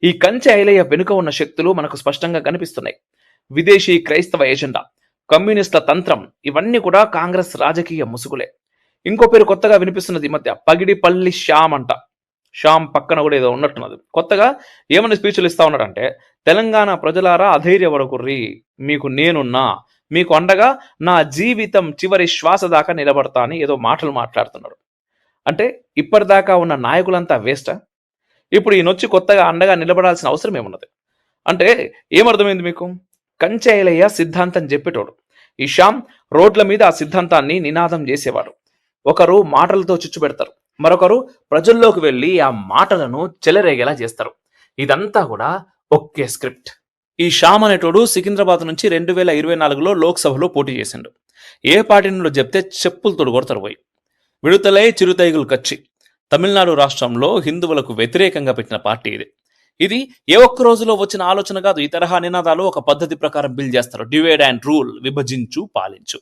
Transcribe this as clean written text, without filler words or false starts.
ఈ కంచె ఐలయ్య వెనుక ఉన్న శక్తులు మనకు స్పష్టంగా కనిపిస్తున్నాయి. విదేశీ క్రైస్తవ ఏజెండా, కమ్యూనిస్టుల తంత్రం, ఇవన్నీ కూడా కాంగ్రెస్ రాజకీయ ముసుగులే. ఇంకో పేరు కొత్తగా వినిపిస్తున్నది ఈ మధ్య, పగిడిపల్లి శ్యామ్ అంట. శ్యామ్ పక్కన కూడా ఏదో ఉన్నట్టున్నది. కొత్తగా ఏమని స్పీచ్లు ఇస్తా ఉన్నాడంటే, తెలంగాణ ప్రజలారా అధైర్యపడకుర్రి, మీకు నేనున్నా, మీకు అండగా నా జీవితం చివరి శ్వాస దాకా నిలబడతా అని ఏదో మాటలు మాట్లాడుతున్నాడు. అంటే ఇప్పటిదాకా ఉన్న నాయకులంతా వేస్టా? ఇప్పుడు ఈయనొచ్చి కొత్తగా అండగా నిలబడాల్సిన అవసరం ఏమున్నది? అంటే ఏమర్థమైంది మీకు? కంచె ఐలయ్య సిద్ధాంతం చెప్పేటోడు. ఈ శ్యామ్ రోడ్ల మీద ఆ సిద్ధాంతాన్ని నినాదం చేసేవాడు. ఒకరు మాటలతో చిచ్చు పెడతారు, మరొకరు ప్రజల్లోకి వెళ్ళి ఆ మాటలను చెలరేగేలా చేస్తారు. ఇదంతా కూడా ఒకే స్క్రిప్ట్. ఈ శ్యామ్ అనేటోడు సికింద్రాబాద్ నుంచి 2024లో లోక్సభలో పోటీ చేసిండు. ఏ పార్టీ నుండో చెప్తే చెప్పులతోడు కొడతారు పోయి. విడుదలై చిరుతైగులు కచ్చి తమిళనాడు రాష్ట్రంలో హిందువులకు వ్యతిరేకంగా పెట్టిన పార్టీ ఇది. ఇది ఏ ఒక్క రోజులో వచ్చిన ఆలోచన కాదు. ఈ తరహా నినాదాలు ఒక పద్ధతి ప్రకారం బిల్ చేస్తారు. డివైడ్ అండ్ రూల్, విభజించు పాలించు.